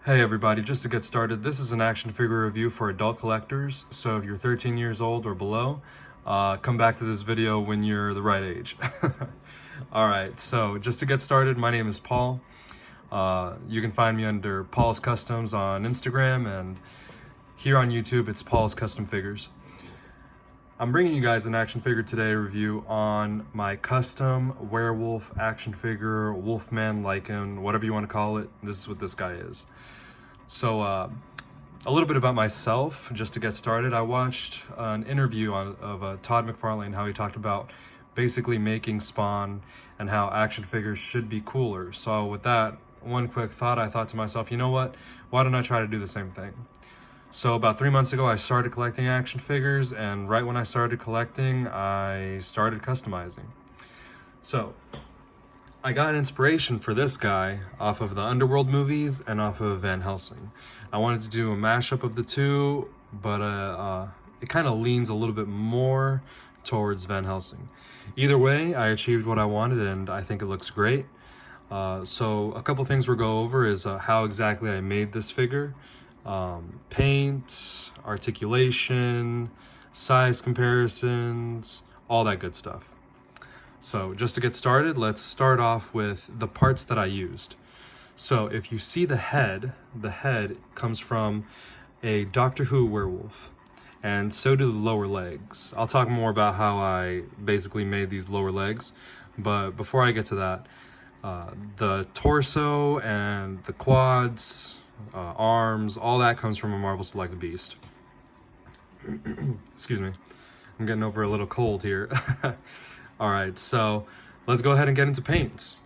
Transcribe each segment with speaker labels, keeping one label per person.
Speaker 1: Hey everybody, just to get started, this is an action figure review for adult collectors, so if you're 13 years old or below, come back to this video when you're the right age. Alright, so just to get started, my name is Paul. You can find me under Paul's Customs on Instagram, and here on YouTube it's Paul's Custom Figures. I'm bringing you guys an action figure today review on my custom werewolf action figure, Wolfman, Lycan, whatever you want to call it. This is what this guy is. So a little bit about myself, just to get started. I watched an interview of Todd McFarlane, how he talked about basically making Spawn and how action figures should be cooler. So with that one quick thought, I thought to myself, you know what, why don't I try to do the same thing? So about 3 months ago, I started collecting action figures, and right when I started collecting, I started customizing. So I got inspiration for this guy off of the Underworld movies and off of Van Helsing. I wanted to do a mashup of the two, but it kind of leans a little bit more towards Van Helsing. Either way, I achieved what I wanted, and I think it looks great. So a couple things we'll go over is how exactly I made this figure. Paint, articulation, size comparisons, all that good stuff. So just to get started, let's start off with the parts that I used. So if you see the head comes from a Doctor Who werewolf, and so do the lower legs. I'll talk more about how I basically made these lower legs, but before I get to that, the torso and the quads, arms, all that comes from a Marvel Select Beast. Excuse me, I'm getting over a little cold here. Alright, so let's go ahead and get into paints.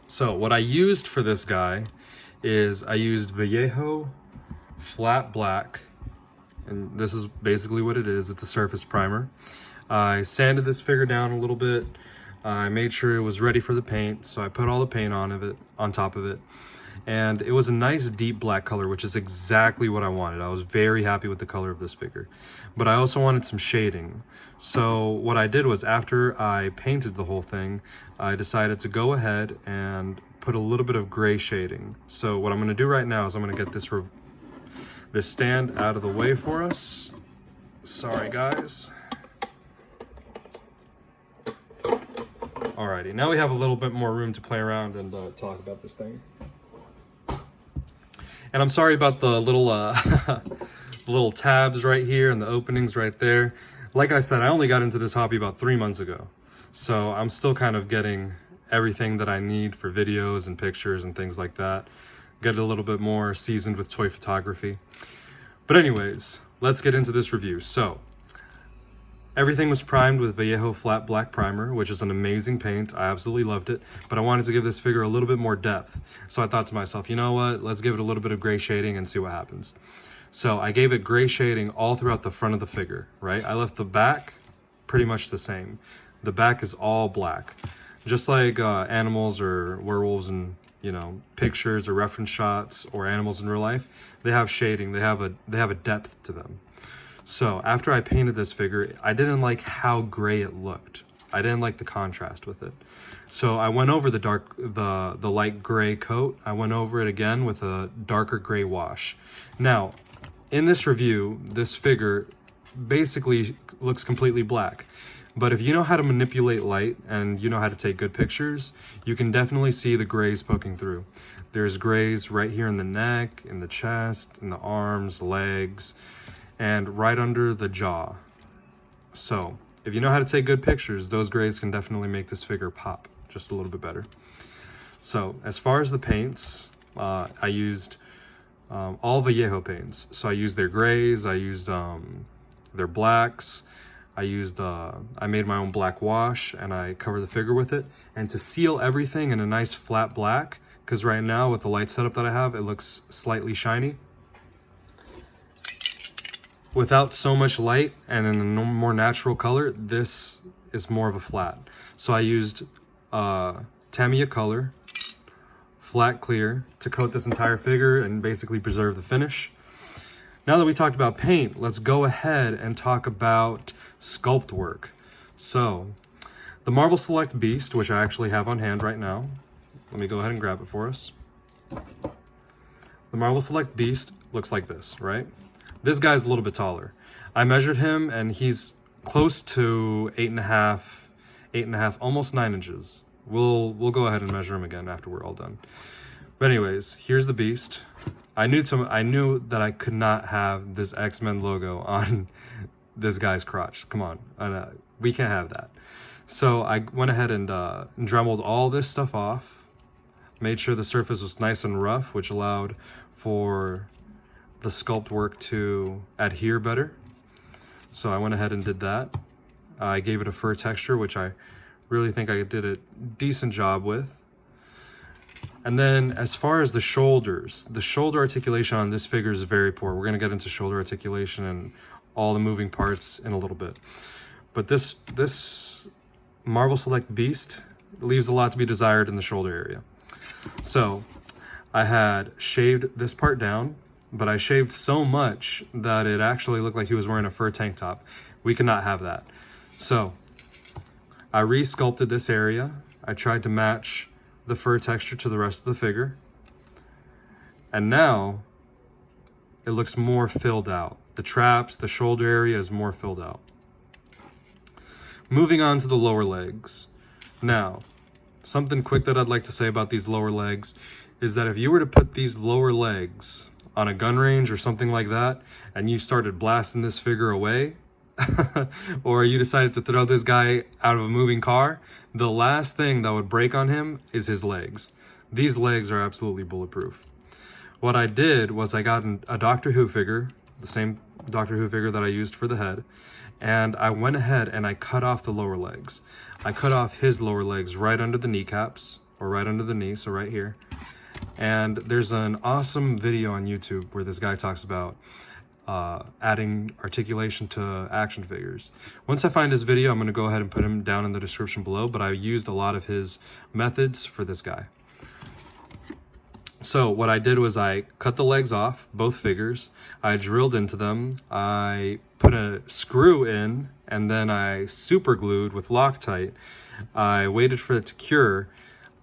Speaker 1: So what I used for this guy is I used Vallejo flat black, and this is basically what it is. It's a surface primer. I sanded this figure down a little bit. I made sure it was ready for the paint, so I put all the paint on top of it. And it was a nice deep black color, which is exactly what I wanted. I was very happy with the color of this figure. But I also wanted some shading. So what I did was, after I painted the whole thing, I decided to go ahead and put a little bit of gray shading. So what I'm going to do right now is I'm going to get this stand out of the way for us. Sorry guys. Alrighty, now we have a little bit more room to play around and talk about this thing. And I'm sorry about the little little tabs right here and the openings right there. Like I said, I only got into this hobby about 3 months ago. So I'm still kind of getting everything that I need for videos and pictures and things like that. Get a little bit more seasoned with toy photography. But anyways, let's get into this review. So everything was primed with Vallejo Flat Black Primer, which is an amazing paint. I absolutely loved it, but I wanted to give this figure a little bit more depth. So I thought to myself, you know what, let's give it a little bit of gray shading and see what happens. So I gave it gray shading all throughout the front of the figure, right? I left the back pretty much the same. The back is all black. Just like animals or werewolves in, you know, pictures or reference shots, or animals in real life, they have shading, they have a depth to them. So after I painted this figure, I didn't like how gray it looked. I didn't like the contrast with it. So I went over the light gray coat. I went over it again with a darker gray wash. Now, in this review, this figure basically looks completely black. But if you know how to manipulate light and you know how to take good pictures, you can definitely see the grays poking through. There's grays right here in the neck, in the chest, in the arms, legs, and right under the jaw. So if you know how to take good pictures, those grays can definitely make this figure pop just a little bit better. So as far as the paints, I used all Vallejo paints. So I used their grays, I used their blacks, I made my own black wash, and I covered the figure with it. And to seal everything in a nice flat black, because right now with the light setup that I have, it looks slightly shiny. Without so much light and in a more natural color, this is more of a flat. So I used Tamiya color, flat clear, to coat this entire figure and basically preserve the finish. Now that we talked about paint, let's go ahead and talk about sculpt work. So the Marvel Select Beast, which I actually have on hand right now, let me go ahead and grab it for us. The Marvel Select Beast looks like this, right? This guy's a little bit taller. I measured him and he's close to 8.5, almost 9 inches. We'll go ahead and measure him again after we're all done. But anyways, here's the Beast. I knew that I could not have this X-Men logo on this guy's crotch. Come on, we can't have that. So I went ahead and dremeled all this stuff off, made sure the surface was nice and rough, which allowed for the sculpt work to adhere better. So I went ahead and did that. I gave it a fur texture, which I really think I did a decent job with. And then as far as the shoulders, the shoulder articulation on this figure is very poor. We're gonna get into shoulder articulation and all the moving parts in a little bit. But this Marvel Select Beast leaves a lot to be desired in the shoulder area. So I had shaved this part down, but I shaved so much that it actually looked like he was wearing a fur tank top. We cannot have that. So I re-sculpted this area. I tried to match the fur texture to the rest of the figure. And now it looks more filled out. The traps, the shoulder area is more filled out. Moving on to the lower legs. Now, something quick that I'd like to say about these lower legs is that if you were to put these lower legs on a gun range or something like that, and you started blasting this figure away, or you decided to throw this guy out of a moving car, the last thing that would break on him is his legs. These legs are absolutely bulletproof. What I did was I got a Doctor Who figure, the same Doctor Who figure that I used for the head, and I went ahead and I cut off the lower legs. I cut off his lower legs right under the kneecaps, or right under the knee, so right here. And there's an awesome video on YouTube where this guy talks about adding articulation to action figures. Once I find his video, I'm going to go ahead and put him down in the description below, but I used a lot of his methods for this guy. So what I did was I cut the legs off, both figures. I drilled into them. I put a screw in, and then I super glued with Loctite. I waited for it to cure,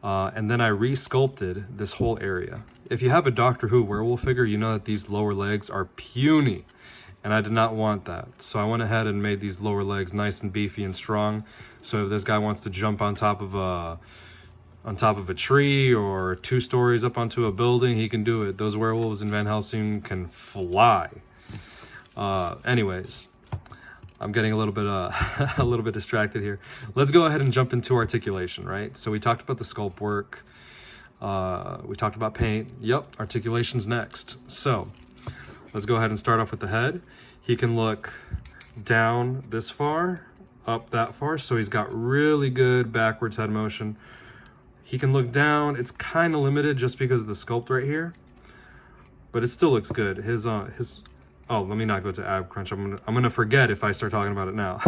Speaker 1: and then I re-sculpted this whole area. If you have a Doctor Who werewolf figure, you know that these lower legs are puny, and I did not want that. So I went ahead and made these lower legs nice and beefy and strong. So if this guy wants to jump on top of a tree or 2 stories up onto a building, he can do it. Those werewolves in Van Helsing can fly. Anyways, I'm getting a little bit distracted here. Let's go ahead and jump into articulation, right? So we talked about the sculpt work. We talked about paint. Yep, articulation's next. So let's go ahead and start off with the head. He can look down this far, up that far. So he's got really good backwards head motion. He can look down. It's kind of limited just because of the sculpt right here, but it still looks good. Oh, let me not go to ab crunch. I'm gonna forget if I start talking about it now.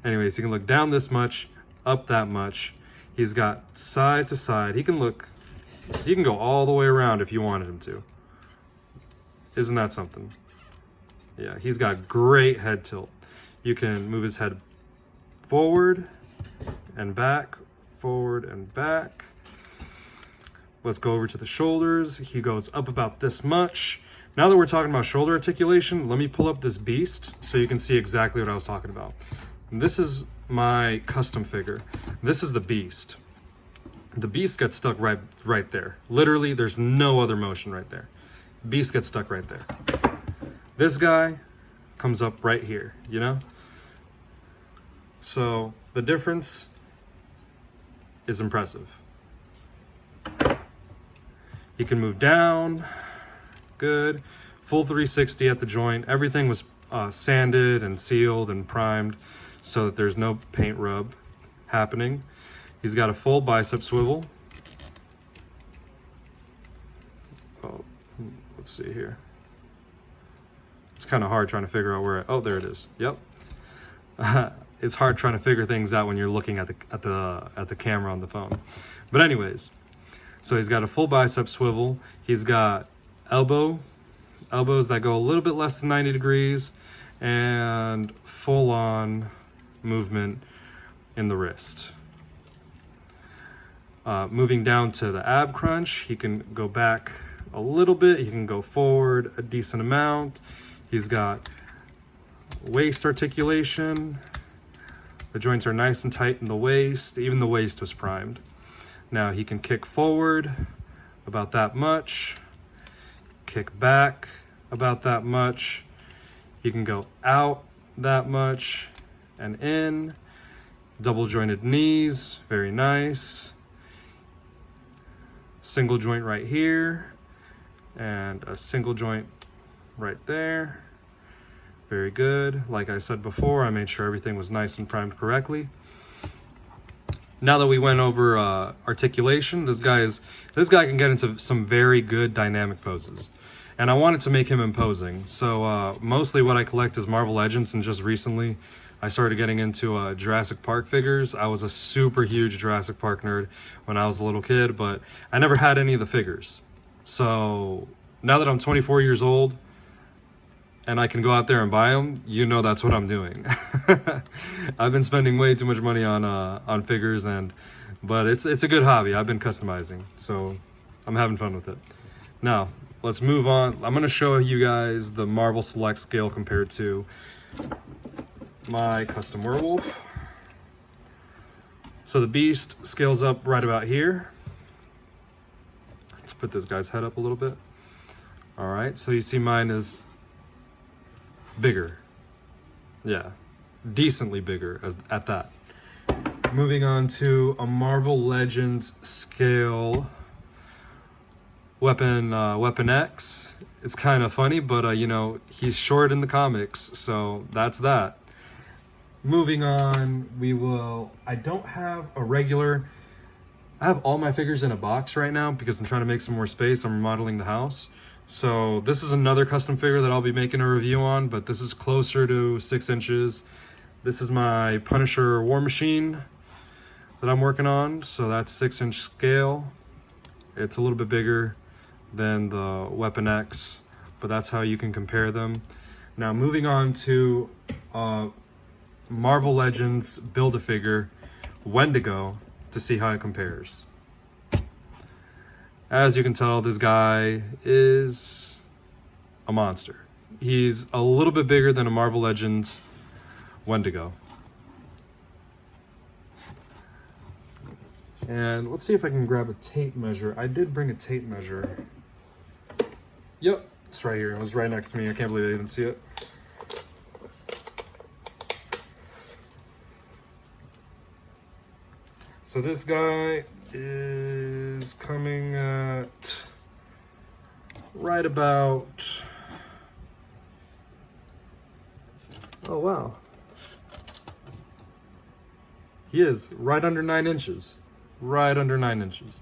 Speaker 1: Anyways, he can look down this much, up that much. He's got side to side. He can go all the way around if you wanted him to. Isn't that something? Yeah, he's got great head tilt. You can move his head forward and back, forward and back. Let's go over to the shoulders. He goes up about this much. Now that we're talking about shoulder articulation, let me pull up this beast so you can see exactly what I was talking about. This is my custom figure. This is the beast. The beast gets stuck right there. Literally, there's no other motion right there. The beast gets stuck right there. This guy comes up right here, you know? So the difference is impressive. He can move down. Good. Full 360 at the joint. Everything was sanded and sealed and primed so that there's no paint rub happening. He's got a full bicep swivel. Oh, let's see here. It's kind of hard trying to figure out where. Oh, there it is. Yep. It's hard trying to figure things out when you're looking at the camera on the phone. But anyways, so he's got a full bicep swivel. He's got elbows that go a little bit less than 90 degrees and full-on movement in the wrist. Moving down to the ab crunch, he can go back a little bit. He can go forward a decent amount. He's got waist articulation. The joints are nice and tight in the waist. Even the waist was primed. Now he can kick forward about that much. Kick back about that much. He can go out that much and in. Double jointed knees, very nice. Single joint right here and a single joint right there. Very good. Like I said before, I made sure everything was nice and primed correctly. Now that we went over articulation, this guy can get into some very good dynamic poses. And I wanted to make him imposing. So mostly what I collect is Marvel Legends, and just recently I started getting into Jurassic Park figures. I was a super huge Jurassic Park nerd when I was a little kid, but I never had any of the figures. So now that I'm 24 years old and I can go out there and buy them, you know that's what I'm doing. I've been spending way too much money on figures, but it's a good hobby. I've been customizing, so I'm having fun with it. Now, let's move on. I'm gonna show you guys the Marvel Select scale compared to my custom werewolf. So the beast scales up right about here. Let's put this guy's head up a little bit. All right, so you see mine is bigger. Yeah, decently bigger at that. Moving on to a Marvel Legends scale Weapon X. It's kind of funny, but you know, he's short in the comics, so that's that. Moving on, I don't have a regular, I have all my figures in a box right now because I'm trying to make some more space. I'm remodeling the house. So this is another custom figure that I'll be making a review on, but this is closer to 6 inches. This is my Punisher War Machine that I'm working on. So that's 6-inch scale. It's a little bit bigger than the Weapon X, but that's how you can compare them. Now moving on to Marvel Legends Build-A-Figure Wendigo to see how it compares. As you can tell, this guy is a monster. He's a little bit bigger than a Marvel Legends Wendigo. And let's see if I can grab a tape measure. I did bring a tape measure. Yep, it's right here. It was right next to me. I can't believe I didn't see it. So this guy is coming at right about, oh wow. He is right under 9 inches. Right under 9 inches.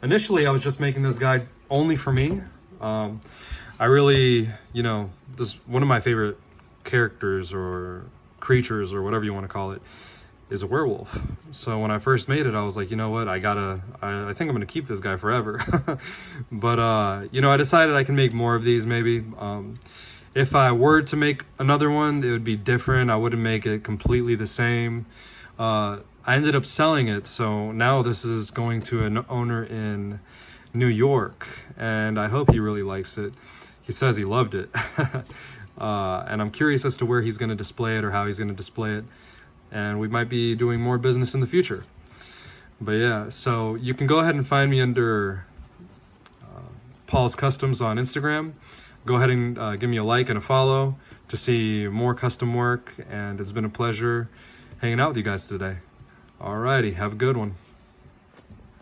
Speaker 1: Initially, I was just making this guy only for me. I really, you know, this one of my favorite characters or creatures or whatever you want to call it is a werewolf. So when I first made it, I was like, you know what, I think I'm gonna keep this guy forever. But you know, I decided I can make more of these maybe. If I were to make another one, it would be different. I wouldn't make it completely the same. I ended up selling it, so now this is going to an owner in New York, and I hope he really likes it. He says he loved it. And I'm curious as to where he's gonna display it or how he's gonna display it. And we might be doing more business in the future. But yeah, so you can go ahead and find me under Paul's Customs on Instagram. Go ahead and give me a like and a follow to see more custom work. And it's been a pleasure hanging out with you guys today. Alrighty, have a good one.